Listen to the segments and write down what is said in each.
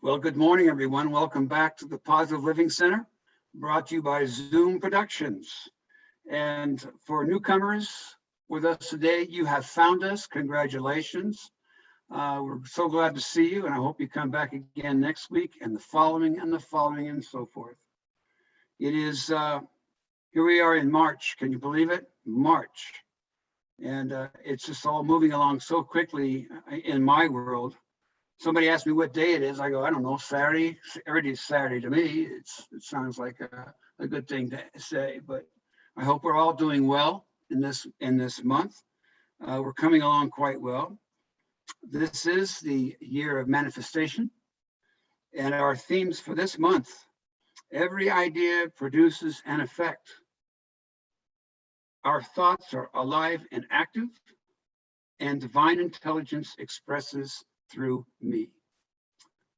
Well, good morning, everyone. Welcome back to the Positive Living Center, brought to you by Zoom Productions. And for newcomers with us today, you have found us. Congratulations. We're so glad to see you, and I hope you come back again next week and the following and the following and so forth. It is, here we are in March. Can you believe it? March. And it's just all moving along so quickly in my world. Somebody asked me what day it is. I go, I don't know, Saturday. Every day is Saturday to me. It sounds like a good thing to say, but I hope we're all doing well in this month. We're coming along quite well. This is the year of manifestation, and our themes for this month: every idea produces an effect. Our thoughts are alive and active, and divine intelligence expresses through me.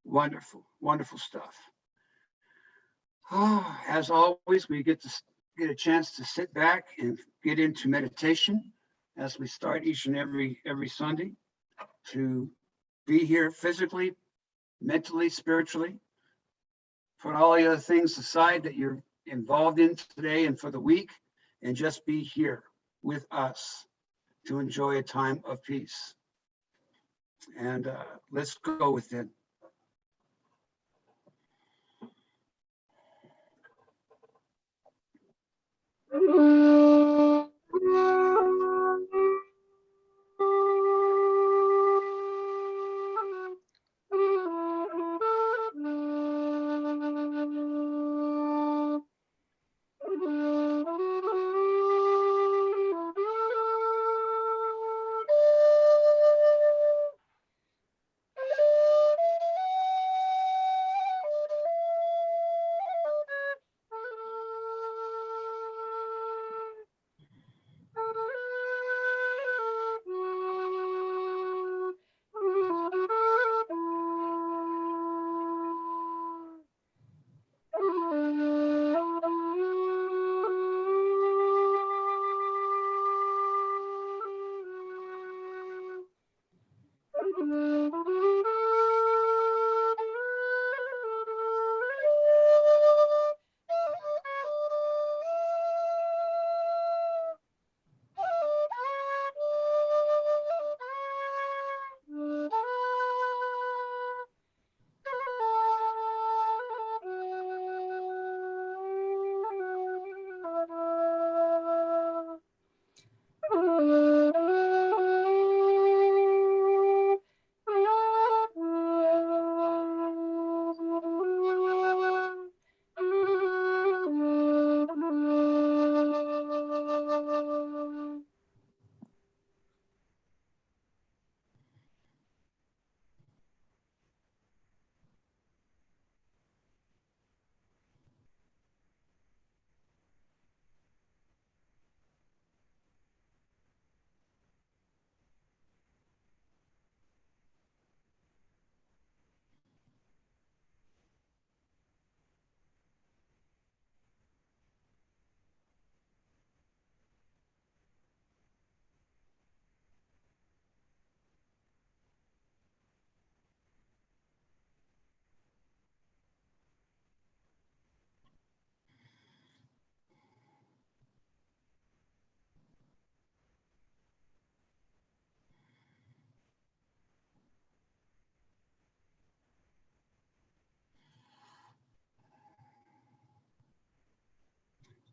Wonderful, wonderful stuff. As always, we get a chance to sit back and get into meditation as we start each and every Sunday, to be here physically, mentally, spiritually, put all the other things aside that you're involved in today and for the week, and just be here with us to enjoy a time of peace. And let's go within.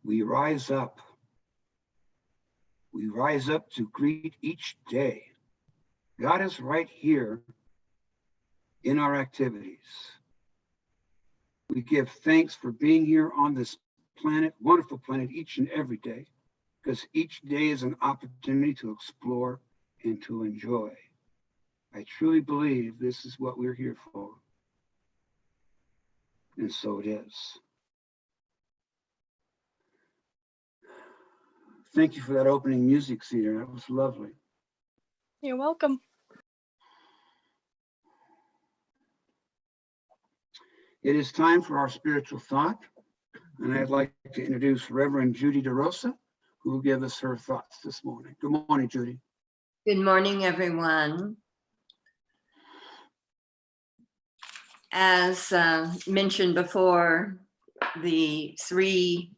We rise up. We rise up to greet each day. God is right here in our activities. We give thanks for being here on this planet, wonderful planet, each and every day, because each day is an opportunity to explore and to enjoy. I truly believe this is what we're here for. And so it is. Thank you for that opening music, Cedar. That was lovely. You're welcome. It is time for our spiritual thought, and I'd like to introduce Reverend Judy DeRosa, who will give us her thoughts this morning. Good morning, Judy. Good morning, everyone. As mentioned before, the 3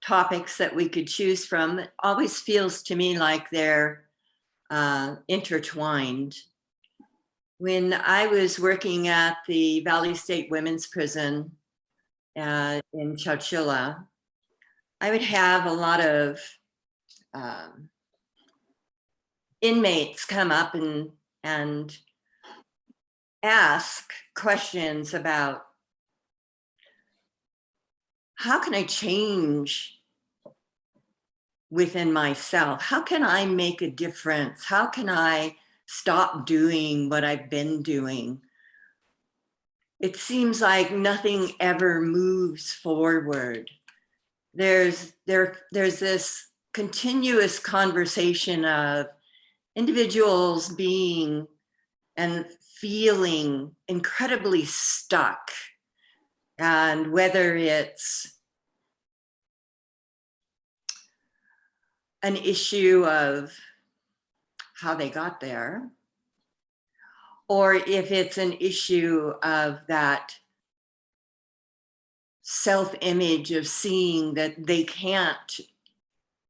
topics that we could choose from, it always feels to me like they're intertwined. When I was working at the Valley State Women's Prison in Chowchilla, I would have a lot of inmates come up and ask questions about, how can I change within myself? How can I make a difference? How can I stop doing what I've been doing? It seems like nothing ever moves forward. There's this continuous conversation of individuals being and feeling incredibly stuck. And whether it's an issue of how they got there, or if it's an issue of that self-image of seeing that they can't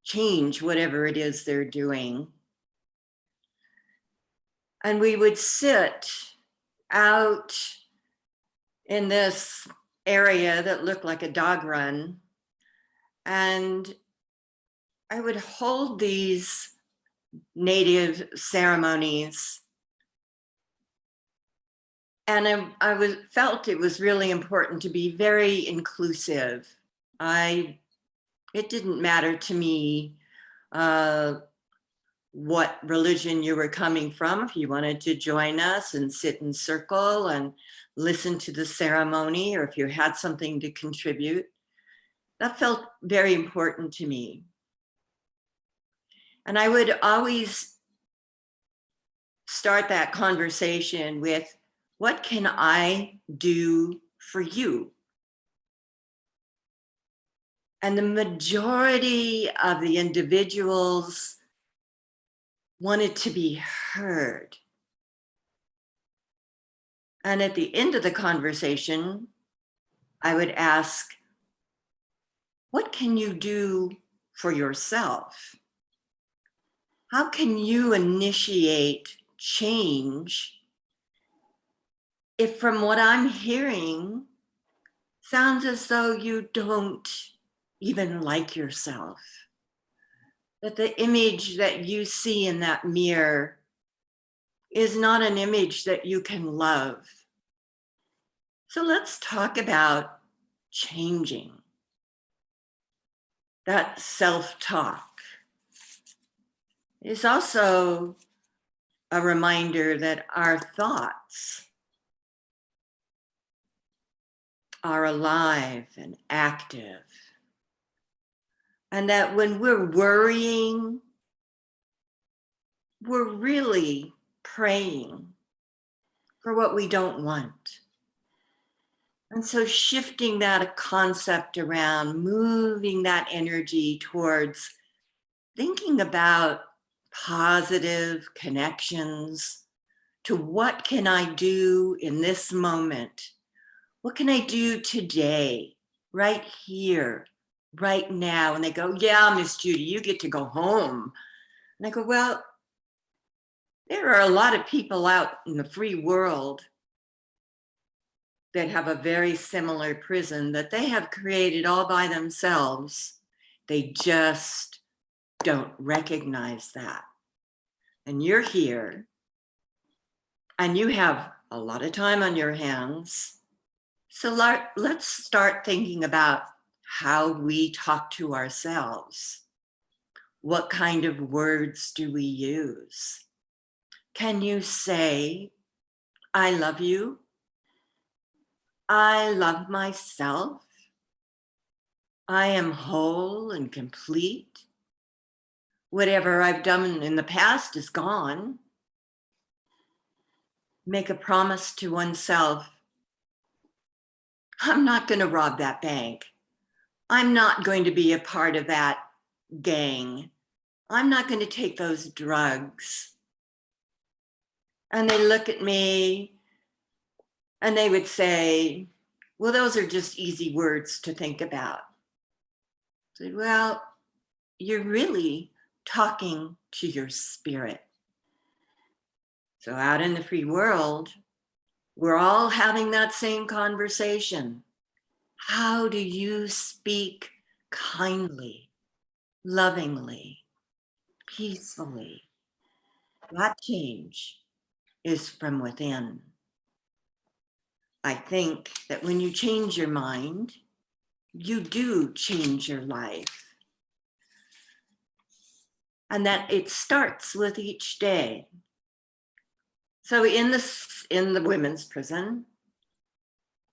change whatever it is they're doing. And we would sit out in this area that looked like a dog run, and I would hold these native ceremonies, and I felt it was really important to be very inclusive. It didn't matter to me what religion you were coming from. If you wanted to join us and sit in circle and listen to the ceremony, or if you had something to contribute, that felt very important to me. And I would always start that conversation with, what can I do for you? And the majority of the individuals wanted to be heard. And at the end of the conversation, I would ask, what can you do for yourself? How can you initiate change if, from what I'm hearing, sounds as though you don't even like yourself? That the image that you see in that mirror is not an image that you can love. So let's talk about changing. That self-talk is also a reminder that our thoughts are alive and active. And that when we're worrying, we're really praying for what we don't want. And so shifting that concept around, moving that energy towards thinking about positive connections to, what can I do in this moment? What can I do today, right here, right now? And they go, yeah, Miss Judy, you get to go home. And I go, well, there are a lot of people out in the free world that have a very similar prison that they have created all by themselves. They just don't recognize that. And you're here, and you have a lot of time on your hands. So let's start thinking about how we talk to ourselves. What kind of words do we use? Can you say, I love you? I love myself. I am whole and complete. Whatever I've done in the past is gone. Make a promise to oneself. I'm not going to rob that bank. I'm not going to be a part of that gang. I'm not going to take those drugs. And they look at me And they would say, well, those are just easy words to think about. I said, well, you're really talking to your spirit. So out in the free world, we're all having that same conversation. How do you speak kindly, lovingly, peacefully? That change is from within. I think that when you change your mind, you do change your life. And that it starts with each day. So in the women's prison,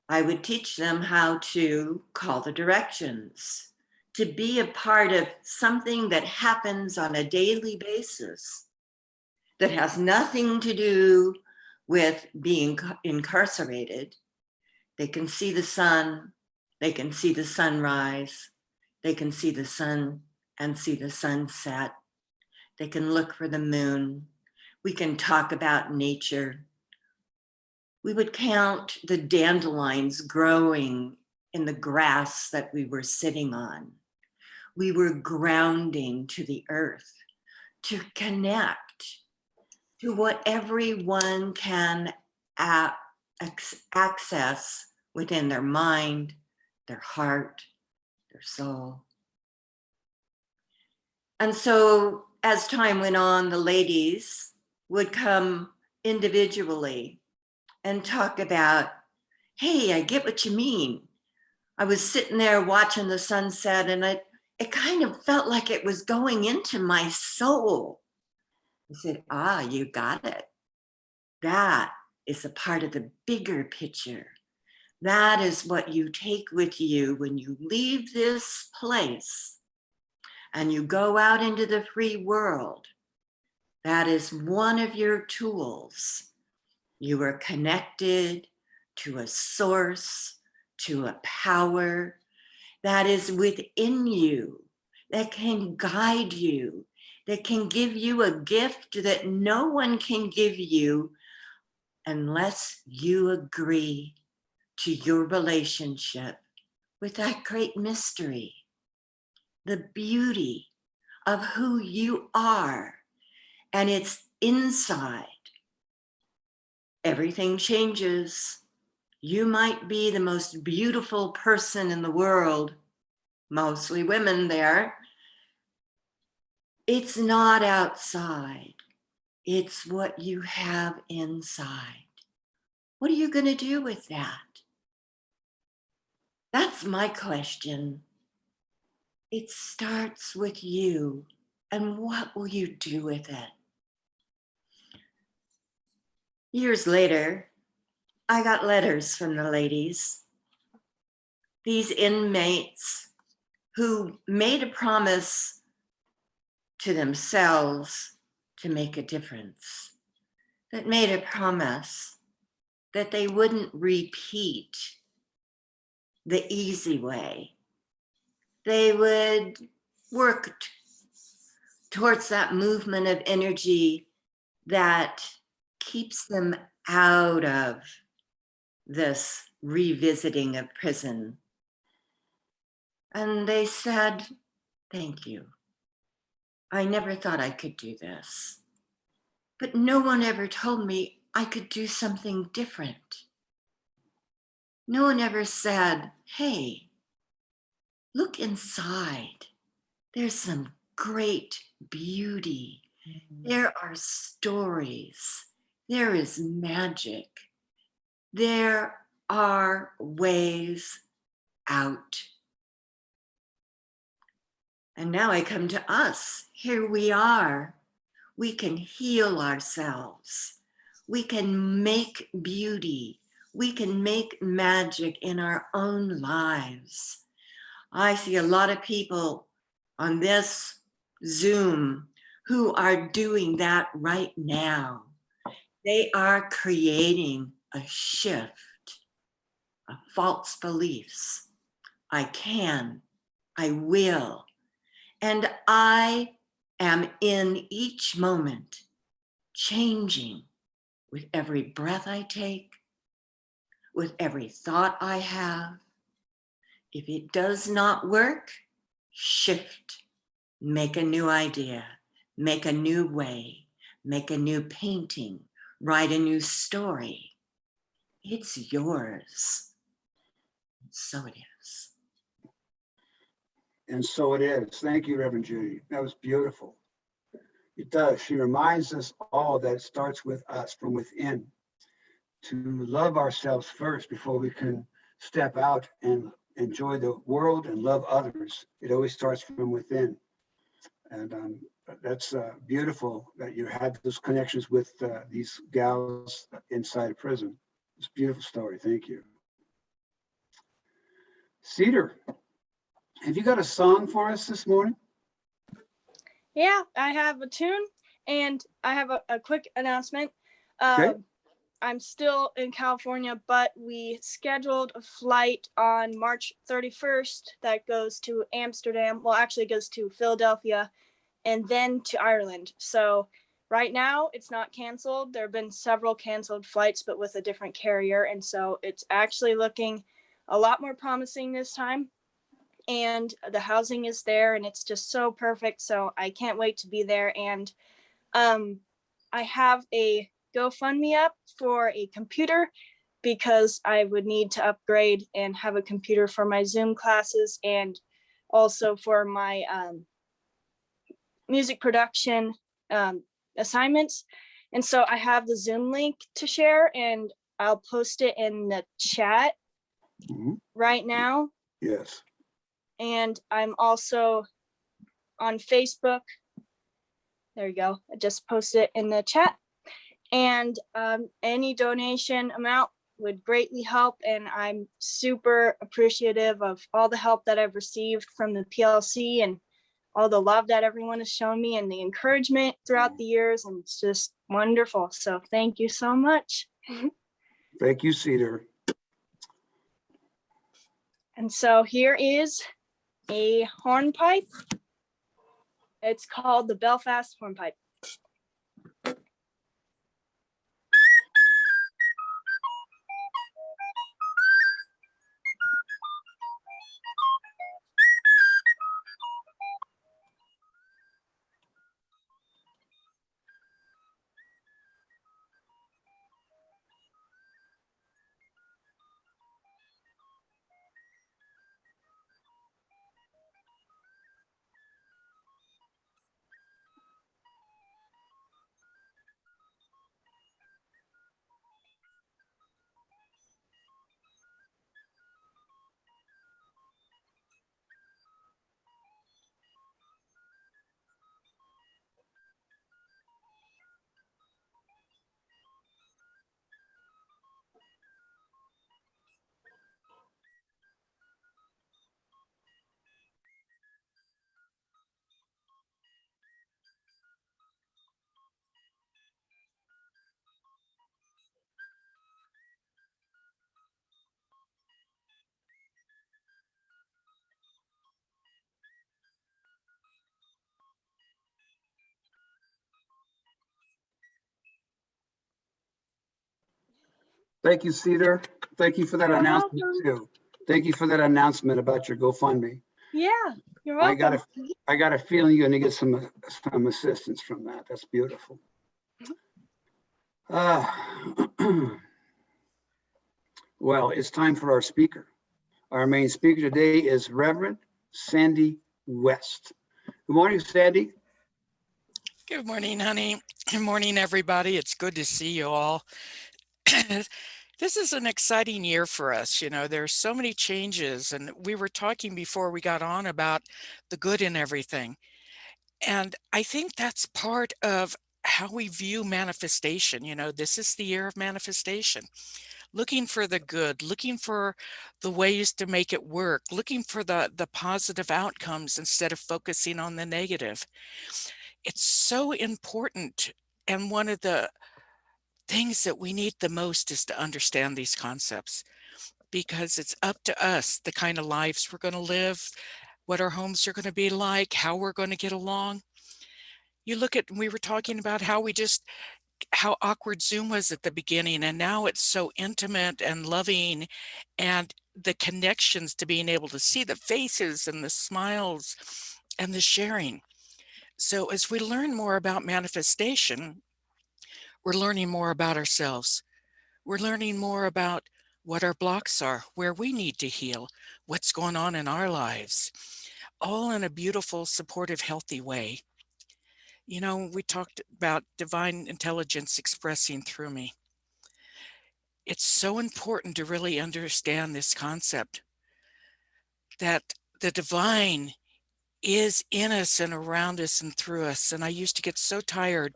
I would teach them how to call the directions, to be a part of something that happens on a daily basis that has nothing to do with being incarcerated. They can see the sun, they can see the sunrise, they can see the sun and see the sunset. They can look for the moon. We can talk about nature. We would count the dandelions growing in the grass that we were sitting on. We were grounding to the earth to connect to what everyone can access within their mind, their heart, their soul. And so as time went on, the ladies would come individually and talk about, hey, I get what you mean. I was sitting there watching the sunset and it kind of felt like it was going into my soul. I said, you got it. That is a part of the bigger picture. That is what you take with you when you leave this place and you go out into the free world. That is one of your tools. You are connected to a source, to a power that is within you, that can guide you, that can give you a gift that no one can give you unless you agree to your relationship with that great mystery, the beauty of who you are, and it's inside. Everything changes. You might be the most beautiful person in the world, mostly women there. It's not outside. It's what you have inside. What are you going to do with that? That's my question. It starts with you, and what will you do with it? Years later, I got letters from the ladies, these inmates who made a promise to themselves to make a difference, that made a promise that they wouldn't repeat the easy way. They would work towards that movement of energy that keeps them out of this revisiting of prison. And they said, thank you. I never thought I could do this, but no one ever told me I could do something different. No one ever said, hey, look inside. There's some great beauty. There are stories. There is magic. There are ways out. And now I come to us. Here we are. We can heal ourselves. We can make beauty. We can make magic in our own lives. I see a lot of people on this Zoom who are doing that right now. They are creating a shift of false beliefs. I can, I will, and I am in each moment changing with every breath I take, with every thought I have. If it does not work, shift, make a new idea, make a new way, make a new painting, write a new story. It's yours. So it is. And so it is. Thank you, Reverend Judy. That was beautiful. It does. She reminds us all that it starts with us from within, to love ourselves first before we can step out and enjoy the world and love others. It always starts from within. And that's beautiful that you had those connections with these gals inside a prison. It's a beautiful story. Thank you. Cedar, have you got a song for us this morning? Yeah, I have a tune and I have a quick announcement. Okay. I'm still in California, but we scheduled a flight on March 31st that goes to Amsterdam. Well, actually it goes to Philadelphia and then to Ireland. So right now it's not canceled. There have been several canceled flights, but with a different carrier. And so it's actually looking a lot more promising this time. And the housing is there and it's just so perfect. So I can't wait to be there. And I have a GoFundMe up for a computer because I would need to upgrade and have a computer for my Zoom classes and also for my music production assignments. And so I have the Zoom link to share and I'll post it in the chat right now. Yes. And I'm also on Facebook. There you go. I just posted it in the chat. And any donation amount would greatly help. And I'm super appreciative of all the help that I've received from the PLC and all the love that everyone has shown me and the encouragement throughout the years. And it's just wonderful. So thank you so much. Thank you, Cedar. And so here is a hornpipe. It's called the Belfast hornpipe. Thank you, Cedar. Thank you for that announcement too. Thank you for that announcement about your GoFundMe. Yeah, you're welcome. I got a feeling you're going to get some assistance from that. That's beautiful. Well, it's time for our speaker. Our main speaker today is Reverend Sandy West. Good morning, Sandy. Good morning, honey. Good morning, everybody. It's good to see you all. This is an exciting year for us. You know, there's so many changes, and we were talking before we got on about the good in everything. And I think that's part of how we view manifestation. You know, this is the year of manifestation, looking for the good, looking for the ways to make it work, looking for the positive outcomes instead of focusing on the negative. It's so important. And one of the things that we need the most is to understand these concepts, because it's up to us the kind of lives we're going to live, what our homes are going to be like, how we're going to get along. You look at, we were talking about how we just how awkward Zoom was at the beginning, and now it's so intimate and loving, and the connections to being able to see the faces and the smiles and the sharing. So as we learn more about manifestation, we're learning more about ourselves. We're learning more about what our blocks are, where we need to heal, what's going on in our lives, all in a beautiful, supportive, healthy way. You know, we talked about divine intelligence expressing through me. It's so important to really understand this concept that the divine is in us and around us and through us. And I used to get so tired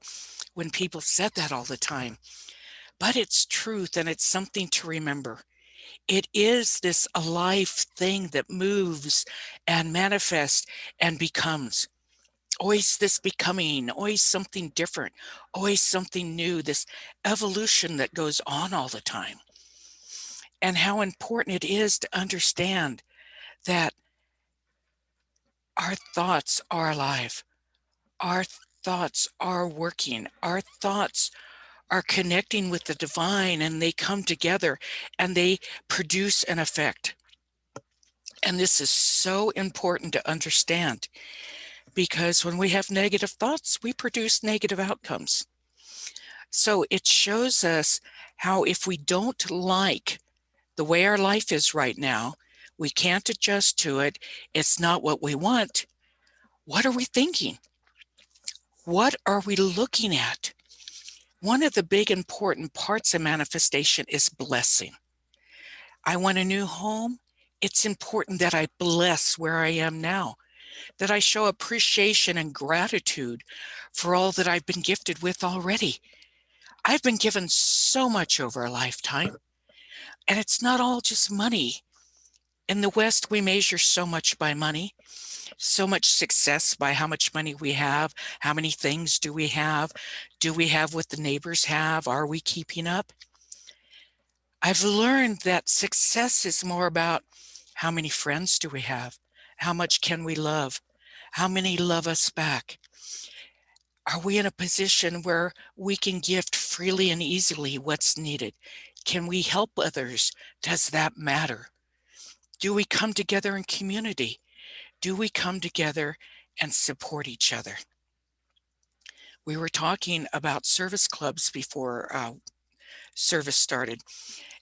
when people said that all the time. But it's truth, and it's something to remember. It is this alive thing that moves and manifests and becomes. Always this becoming, always something different, always something new, this evolution that goes on all the time. And how important it is to understand that our thoughts are alive. Our thoughts are working. Our thoughts are connecting with the divine, and they come together and they produce an effect. And this is so important to understand, because when we have negative thoughts, we produce negative outcomes. So it shows us how if we don't like the way our life is right now, we can't adjust to it, it's not what we want. What are we thinking? What are we looking at? One of the big important parts of manifestation is blessing. I want a new home. It's important that I bless where I am now, that I show appreciation and gratitude for all that I've been gifted with already. I've been given so much over a lifetime, and it's not all just money. In the West, we measure so much by money, so much success by how much money we have, how many things do we have what the neighbors have, are we keeping up? I've learned that success is more about how many friends do we have, how much can we love, how many love us back. Are we in a position where we can gift freely and easily what's needed? Can we help others? Does that matter? Do we come together in community? Do we come together and support each other? We were talking about service clubs before service started,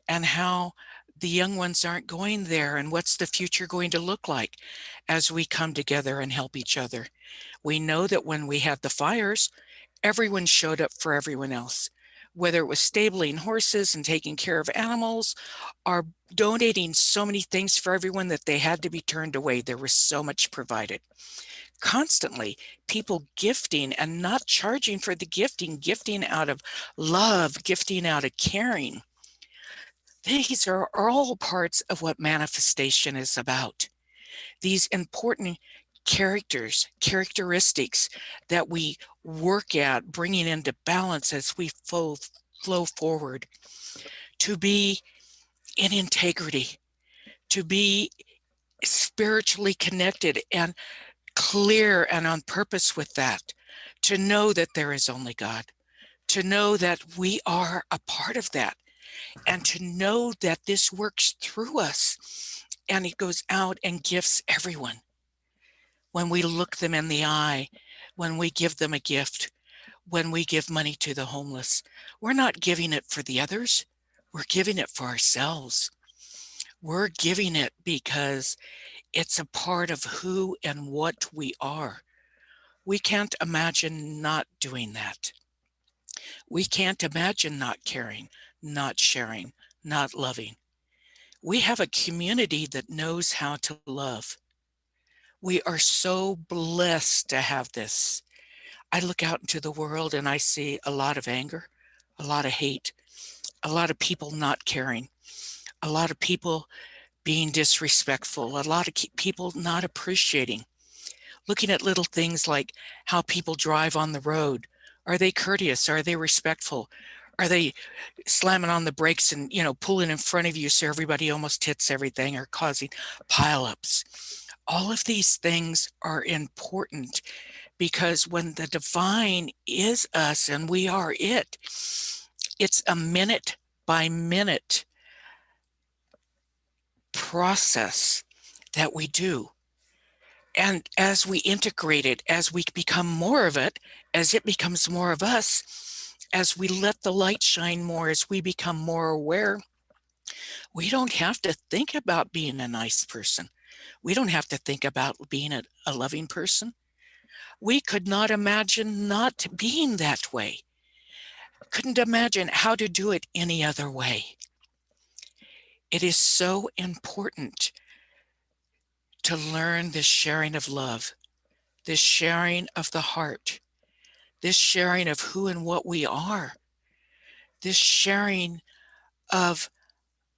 and how the young ones aren't going there, and what's the future going to look like as we come together and help each other. We know that when we had the fires, everyone showed up for everyone else, whether it was stabling horses and taking care of animals, or donating so many things for everyone that they had to be turned away. There was so much provided. Constantly, people gifting and not charging for the gifting out of love, gifting out of caring. These are all parts of what manifestation is about. These important characteristics that we work at bringing into balance as we flow forward, to be in integrity, to be spiritually connected and clear and on purpose with that, to know that there is only God, to know that we are a part of that, and to know that this works through us and it goes out and gifts everyone. When we look them in the eye, when we give them a gift, when we give money to the homeless, we're not giving it for the others. We're giving it for ourselves. We're giving it because it's a part of who and what we are. We can't imagine not doing that. We can't imagine not caring, not sharing, not loving. We have a community that knows how to love. We are so blessed to have this. I look out into the world and I see a lot of anger, a lot of hate, a lot of people not caring, a lot of people being disrespectful, a lot of people not appreciating. Looking at little things like how people drive on the road. Are they courteous? Are they respectful? Are they slamming on the brakes and, pulling in front of you so everybody almost hits everything, or causing pileups? All of these things are important because when the divine is us and we are it, it's a minute by minute process that we do. And as we integrate it, as we become more of it, as it becomes more of us, as we let the light shine more, as we become more aware, we don't have to think about being a nice person. We don't have to think about being a loving person. We could not imagine not being that way. Couldn't imagine how to do it any other way. It is so important to learn this sharing of love, this sharing of the heart, this sharing of who and what we are, this sharing of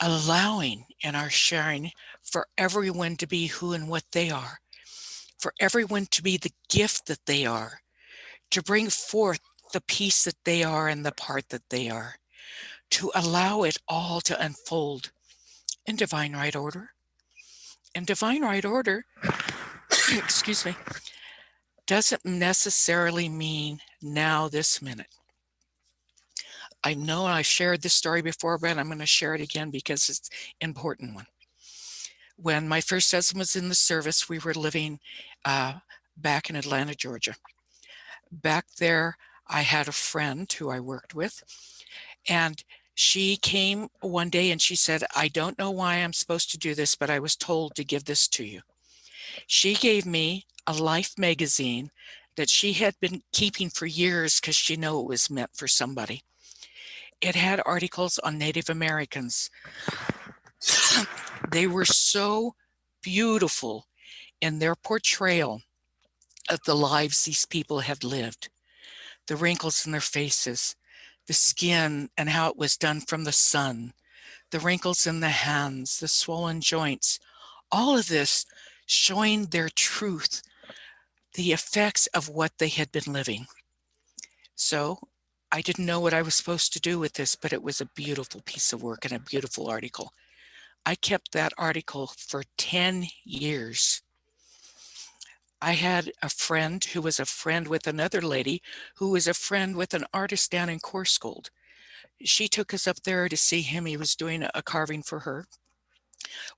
allowing in our sharing for everyone to be who and what they are, for everyone to be the gift that they are, to bring forth the piece that they are and the part that they are, to allow it all to unfold in divine right order. And divine right order, excuse me, doesn't necessarily mean now this minute. I know I shared this story before, but I'm going to share it again because it's an important one. When my first husband was in the service, we were living back in Atlanta, Georgia. Back there, I had a friend who I worked with, and she came one day and she said, I don't know why I'm supposed to do this, but I was told to give this to you. She gave me a Life magazine that she had been keeping for years because she knew it was meant for somebody. It had articles on Native Americans. They were so beautiful in their portrayal of the lives these people had lived, the wrinkles in their faces, the skin and how it was done from the sun, the wrinkles in the hands, the swollen joints, all of this showing their truth, the effects of what they had been living. So I didn't know what I was supposed to do with this, but it was a beautiful piece of work and a beautiful article. I kept that article for 10 years. I had a friend who was a friend with another lady who was a friend with an artist down in Corscold. She took us up there to see him. He was doing a carving for her.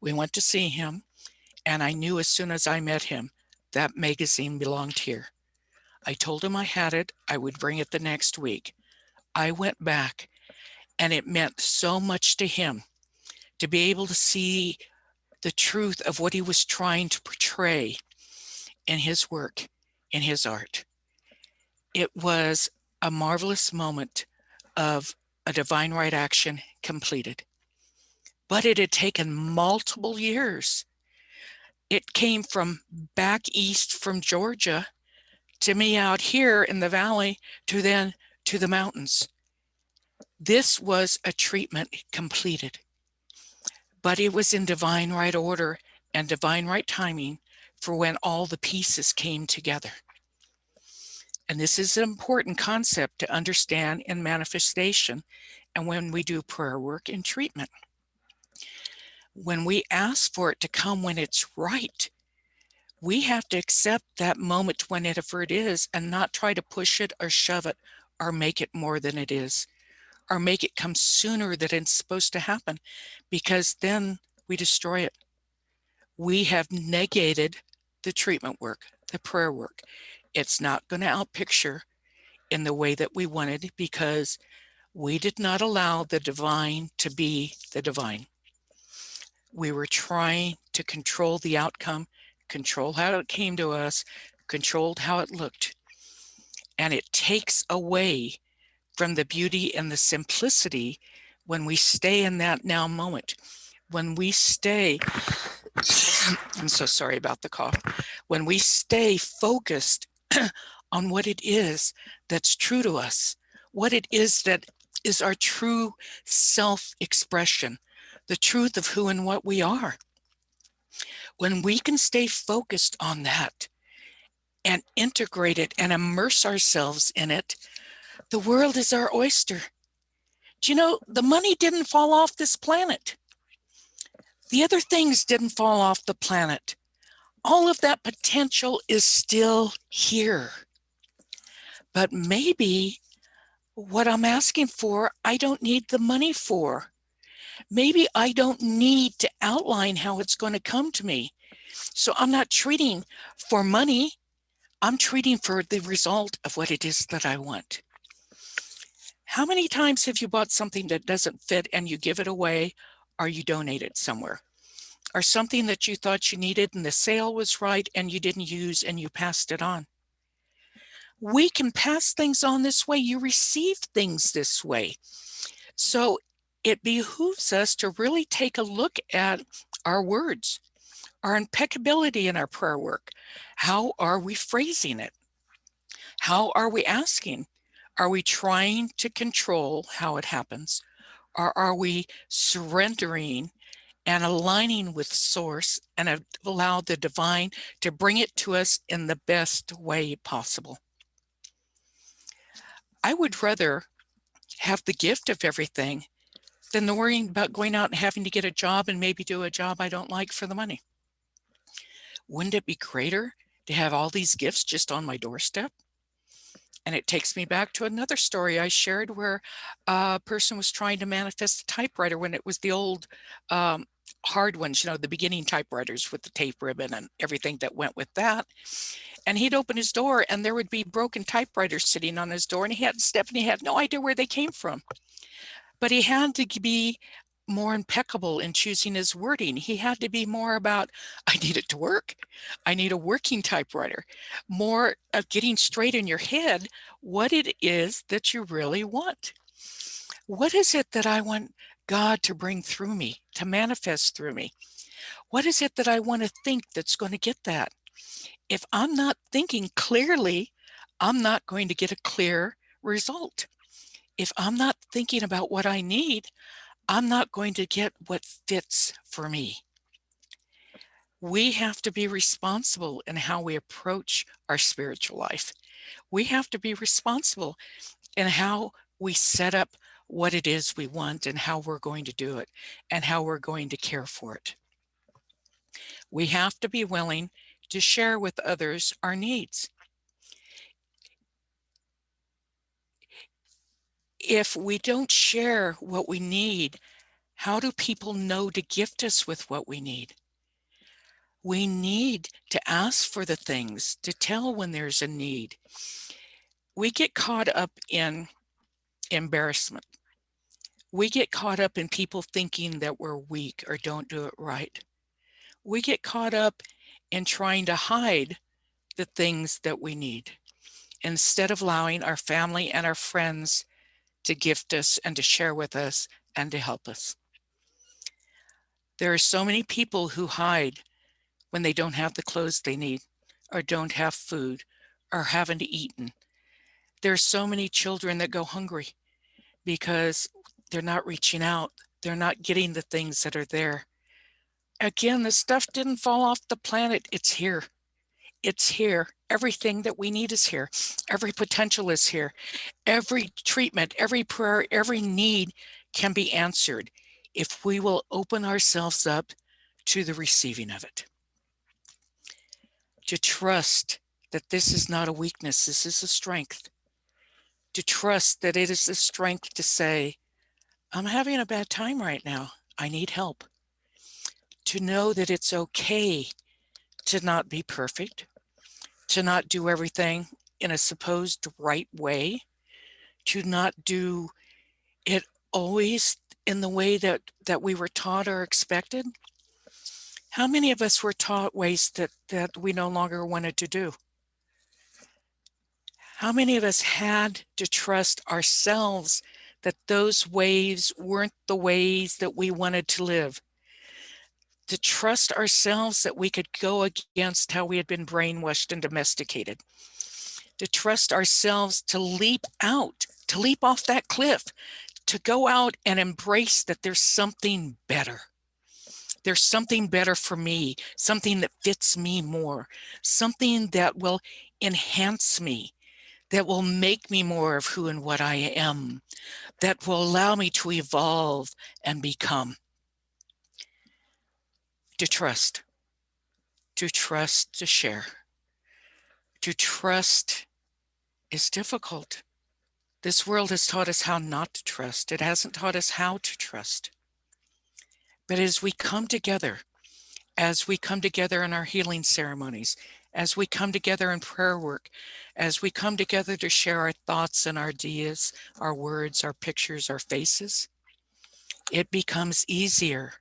We went to see him, and I knew as soon as I met him, that magazine belonged here. I told him I had it. I would bring it the next week. I went back, and it meant so much to him to be able to see the truth of what he was trying to portray in his work, in his art. It was a marvelous moment of a divine right action completed. But it had taken multiple years. It came from back east from Georgia to me out here in the valley to then to the mountains. This was a treatment completed, but it was in divine right order and divine right timing for when all the pieces came together. And this is an important concept to understand in manifestation and when we do prayer work and treatment. When we ask for it to come when it's right, we have to accept that moment whenever it is and not try to push it or shove it or make it more than it is or make it come sooner than it's supposed to happen, because then we destroy it. We have negated the treatment work, the prayer work. It's not going to outpicture in the way that we wanted because we did not allow the divine to be the divine. We were trying to control the outcome, control how it came to us, controlled how it looked. And it takes away from the beauty and the simplicity when we stay in that now moment. When we stay, I'm so sorry about the cough. When we stay focused on what it is that's true to us, what it is that is our true self-expression, the truth of who and what we are. When we can stay focused on that and integrate it and immerse ourselves in it, the world is our oyster. Do you know, the money didn't fall off this planet. The other things didn't fall off the planet. All of that potential is still here. But maybe what I'm asking for, I don't need the money for. Maybe I don't need to outline how it's going to come to me. So I'm not treating for money. I'm treating for the result of what it is that I want. How many times have you bought something that doesn't fit and you give it away or you donate it somewhere? Or something that you thought you needed and the sale was right and you didn't use and you passed it on? We can pass things on this way. You receive things this way. So it behooves us to really take a look at our words, our impeccability in our prayer work. How are we phrasing it? How are we asking? Are we trying to control how it happens? Or are we surrendering and aligning with source and allow the divine to bring it to us in the best way possible? I would rather have the gift of everything than the worrying about going out and having to get a job and maybe do a job I don't like for the money. Wouldn't it be greater to have all these gifts just on my doorstep? And it takes me back to another story I shared where a person was trying to manifest a typewriter when it was the old hard ones, the beginning typewriters with the tape ribbon and everything that went with that. And he'd open his door and there would be broken typewriters sitting on his door, and he had no idea where they came from. But he had to be more impeccable in choosing his wording. He had to be more about, I need it to work. I need a working typewriter. More of getting straight in your head what it is that you really want. What is it that I want God to bring through me, to manifest through me? What is it that I want to think that's going to get that? If I'm not thinking clearly, I'm not going to get a clear result. If I'm not thinking about what I need, I'm not going to get what fits for me. We have to be responsible in how we approach our spiritual life. We have to be responsible in how we set up what it is we want and how we're going to do it and how we're going to care for it. We have to be willing to share with others our needs. If we don't share what we need, how do people know to gift us with what we need? We need to ask for the things, to tell when there's a need. We get caught up in embarrassment. We get caught up in people thinking that we're weak or don't do it right. We get caught up in trying to hide the things that we need instead of allowing our family and our friends to gift us and to share with us and to help us. There are so many people who hide when they don't have the clothes they need or don't have food or haven't eaten. There are so many children that go hungry because they're not reaching out. They're not getting the things that are there. Again, the stuff didn't fall off the planet. It's here. It's here. Everything that we need is here. Every potential is here. Every treatment, every prayer, every need can be answered if we will open ourselves up to the receiving of it. To trust that this is not a weakness, this is a strength. To trust that it is the strength to say, I'm having a bad time right now. I need help. To know that it's okay to not be perfect, to not do everything in a supposed right way, to not do it always in the way that we were taught or expected. How many of us were taught ways that we no longer wanted to do? How many of us had to trust ourselves that those ways weren't the ways that we wanted to live? To trust ourselves that we could go against how we had been brainwashed and domesticated. To trust ourselves to leap out, to leap off that cliff, to go out and embrace that there's something better. There's something better for me, something that fits me more, something that will enhance me, that will make me more of who and what I am, that will allow me to evolve and become. To trust to share, to trust is difficult. This world has taught us how not to trust. It hasn't taught us how to trust. But as we come together in our healing ceremonies, as we come together in prayer work, as we come together to share our thoughts and our ideas, our words, our pictures, our faces, it becomes easier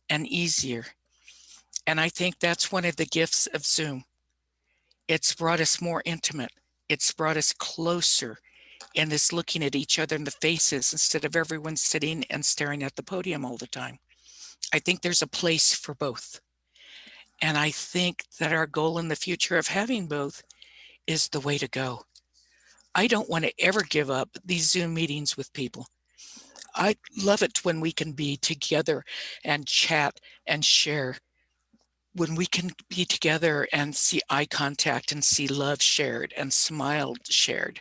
and easier. And I think that's one of the gifts of Zoom. It's brought us more intimate. It's brought us closer in this looking at each other in the faces instead of everyone sitting and staring at the podium all the time. I think there's a place for both. And I think that our goal in the future of having both is the way to go. I don't want to ever give up these Zoom meetings with people. I love it when we can be together and chat and share. When we can be together and see eye contact and see love shared and smile shared.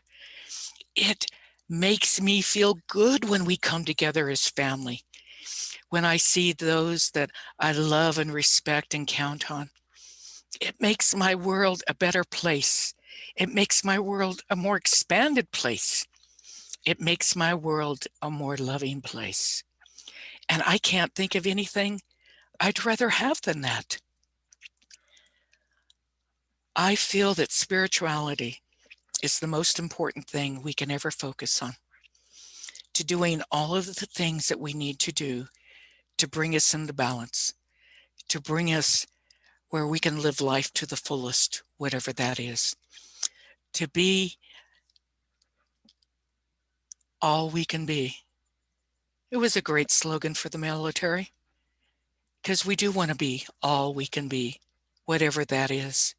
It makes me feel good when we come together as family. When I see those that I love and respect and count on. It makes my world a better place. It makes my world a more expanded place. It makes my world a more loving place. And I can't think of anything I'd rather have than that. I feel that spirituality is the most important thing we can ever focus on. To doing all of the things that we need to do to bring us into balance, to bring us where we can live life to the fullest, whatever that is. To be all we can be. It was a great slogan for the military, because we do want to be all we can be, whatever that is.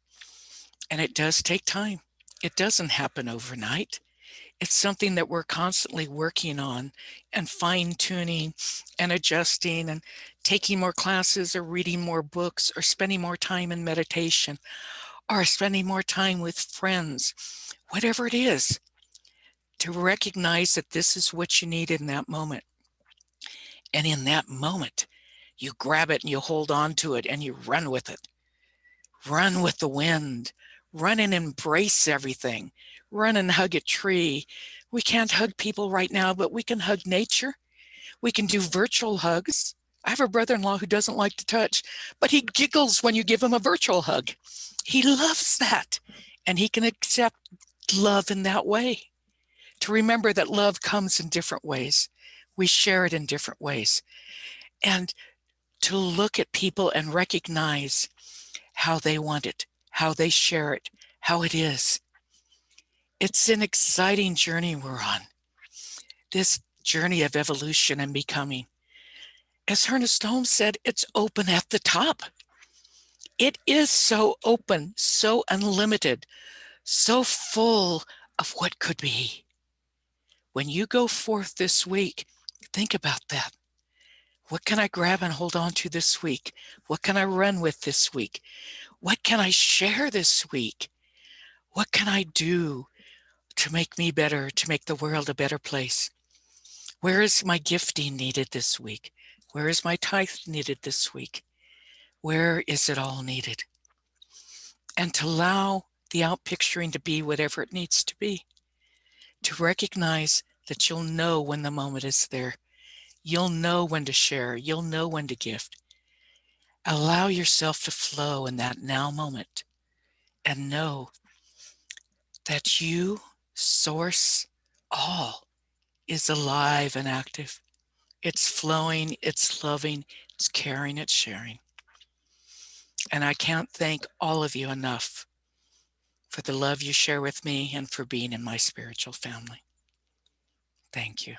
And it does take time. It doesn't happen overnight. It's something that we're constantly working on and fine-tuning and adjusting and taking more classes or reading more books or spending more time in meditation or spending more time with friends, whatever it is, to recognize that this is what you need in that moment. And in that moment, you grab it and you hold on to it and you run with it. Run with the wind. Run and embrace everything. Run and hug a tree. We can't hug people right now, but we can hug nature. We can do virtual hugs. I have a brother-in-law who doesn't like to touch, but he giggles when you give him a virtual hug. He loves that. And he can accept love in that way. To remember that love comes in different ways. We share it in different ways. And to look at people and recognize how they want it, how they share it, how it is. It's an exciting journey we're on. This journey of evolution and becoming. As Ernest Holmes said, it's open at the top. It is so open, so unlimited, so full of what could be. When you go forth this week, think about that. What can I grab and hold on to this week? What can I run with this week? What can I share this week? What can I do to make me better, to make the world a better place? Where is my gifting needed this week? Where is my tithe needed this week? Where is it all needed? And to allow the outpicturing to be whatever it needs to be. To recognize that you'll know when the moment is there. You'll know when to share. You'll know when to gift. Allow yourself to flow in that now moment and know that you, source, all is alive and active. It's flowing, it's loving, it's caring, it's sharing. And I can't thank all of you enough for the love you share with me and for being in my spiritual family. Thank you.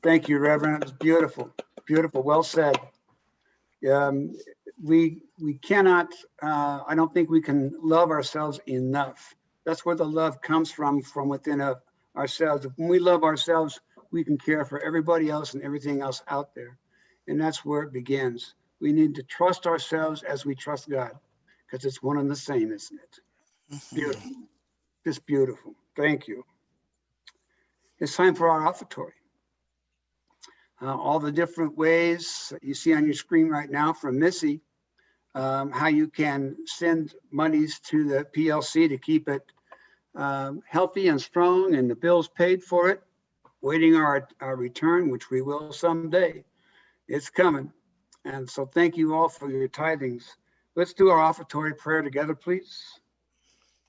Thank you, Reverend. It was beautiful, beautiful. Well said. We cannot, I don't think we can love ourselves enough. That's where the love comes from within ourselves. When we love ourselves, we can care for everybody else and everything else out there. And that's where it begins. We need to trust ourselves as we trust God, because it's one and the same, isn't it? Beautiful, just beautiful. Thank you. It's time for our offertory. All the different ways that you see on your screen right now from Missy how you can send monies to the PLC to keep it healthy and strong, and the bills paid for it, waiting our return, which we will someday. It's coming. And so thank you all for your tithings. Let's do our offertory prayer together, please.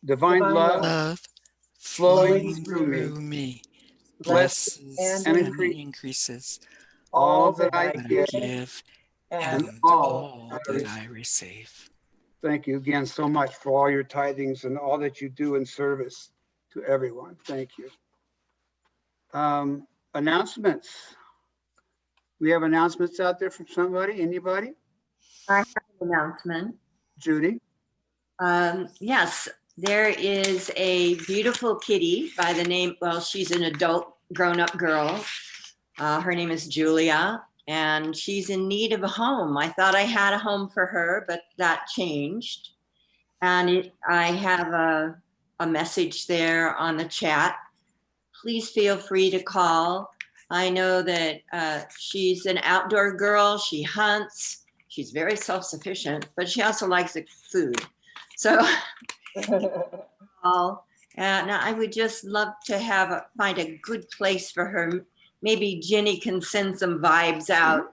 Divine love Love flowing flowing through me, through me, blesses blesses and and increase increases all that I that I give give and and all all I that receive. I receive. Thank you again so much for all your tithings and all that you do in service to everyone. Thank you. Announcements. We have announcements out there from somebody, anybody? I have an announcement. Judy? Yes, there is a beautiful kitty by the name, well, she's an adult grown-up girl. Her name is Julia, and she's in need of a home. I thought I had a home for her, but that changed. And I have a message there on the chat. Please feel free to call. I know that she's an outdoor girl. She hunts. She's very self-sufficient, but she also likes food. So and I would just love to find a good place for her. Maybe Jenny can send some vibes out.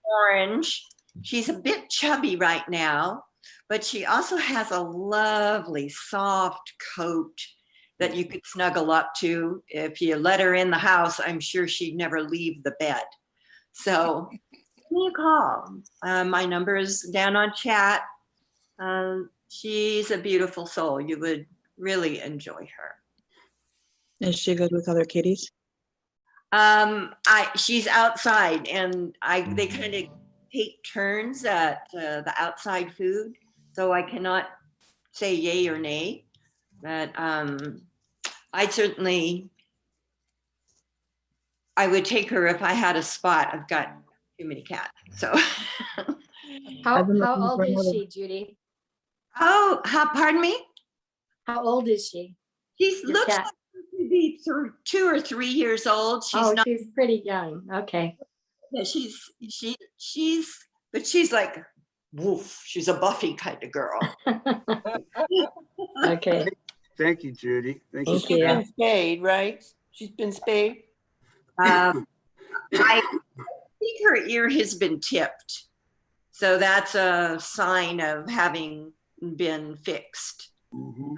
Orange. She's a bit chubby right now, but she also has a lovely soft coat that you could snuggle up to. If you let her in the house, I'm sure she'd never leave the bed. So give me a call. My number is down on chat. She's a beautiful soul. You would really enjoy her. Is she good with other kitties? She's outside, and they kind of take turns at the outside food, so I cannot say yay or nay. But I would take her if I had a spot. I've got too many cats, so. I've How been looking old for is another- she, Judy? Oh, pardon me? How old is she? She Your looks cat. like to be 2 or 3 years old. She's not. She's pretty young. Okay. Yeah, but she's like, woof. She's a Buffy kind of girl. Okay. Thank you, Judy. Thank you. Thank you. Jeff. Spayed, right? She's been spayed. I think her ear has been tipped, so that's a sign of having been fixed. Mhm.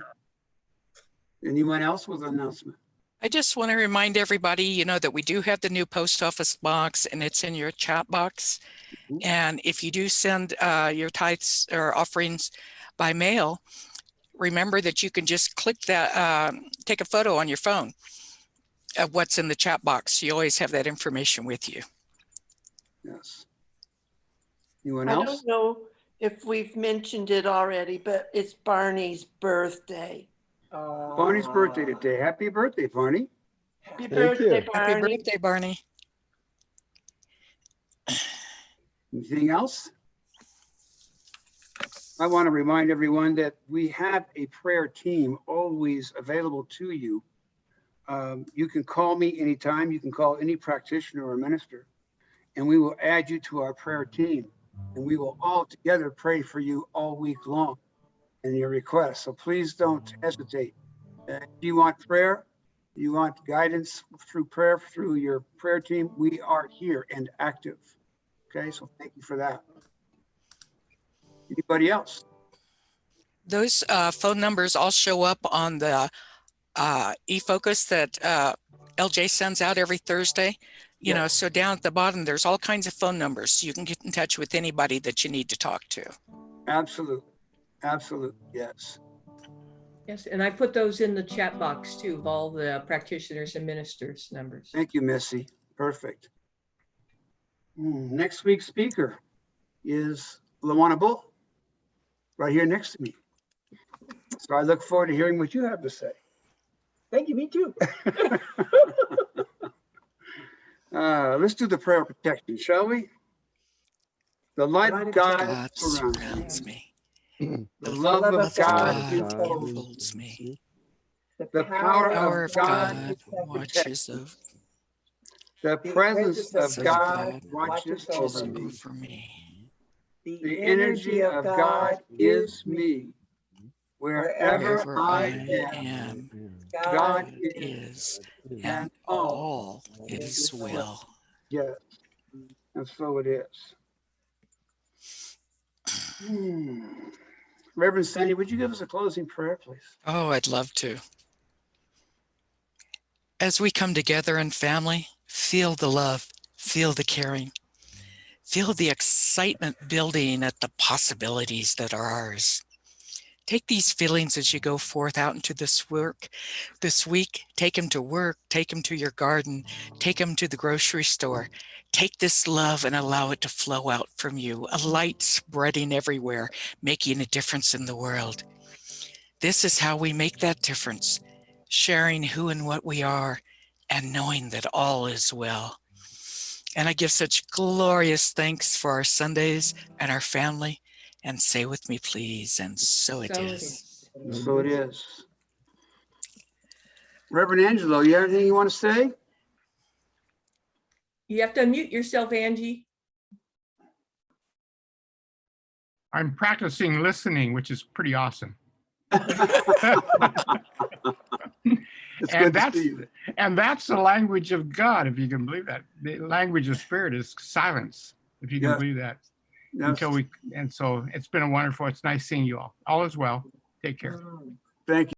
Anyone else with an announcement? I just want to remind everybody, that we do have the new post office box, and it's in your chat box. Mhm. And if you do send your tithes or offerings by mail, remember that you can just click that, take a photo on your phone of what's in the chat box. You always have that information with you. Yes. Anyone I else? don't know if we've mentioned it already, but it's Barney's birthday. Barney's birthday today. Happy birthday, Barney. Happy birthday, Barney. Happy birthday, Barney. Anything else? I want to remind everyone that we have a prayer team always available to you. You can call me anytime. You can call any practitioner or minister, and we will add you to our prayer team. And we will all together pray for you all week long and your requests. So please don't hesitate. If you want prayer, you want guidance through prayer, through your prayer team, we are here and active. Okay, so thank you for that. Anybody else? Those phone numbers all show up on the e-focus that LJ sends out every Thursday. So down at the bottom, there's all kinds of phone numbers. So you can get in touch with anybody that you need to talk to. Absolutely. Absolutely. Yes. Yes, and I put those in the chat box too, of all the practitioners and ministers' numbers. Thank you, Missy. Perfect. Next week's speaker is Lawana Bull, right here next to me. So I look forward to hearing what you have to say. Thank you, me too. Let's do the prayer of protection, shall we? The light of God surrounds me. The love of God enfolds me. The power Power of of God God watches over The presence of of God God watches over me. me. The energy of God is me. Wherever Wherever I I am, am, God is, is, and and all all is well. Yes, and so it is. Reverend Cindy, would you give us a closing prayer, please? Oh, I'd love to. As we come together in family, feel the love, feel the caring, feel the excitement building at the possibilities that are ours. Take these feelings as you go forth out into this week. Take them to work, take them to your garden, take them to the grocery store. Take this love and allow it to flow out from you, a light spreading everywhere, making a difference in the world. This is how we make that difference, sharing who and what we are and knowing that all is well. And I give such glorious thanks for our Sundays and our family. And say with me, please, and so it is. So it is. Reverend Angelo, you have anything you want to say? You have to unmute yourself, Angie. I'm practicing listening, which is pretty awesome. It's And good to see you. And that's the language of God, if you can believe that. The language of spirit is silence, if you can Yes. believe that. Yes. And so it's been a wonderful, it's nice seeing you all. All is well. Take care. Thank you.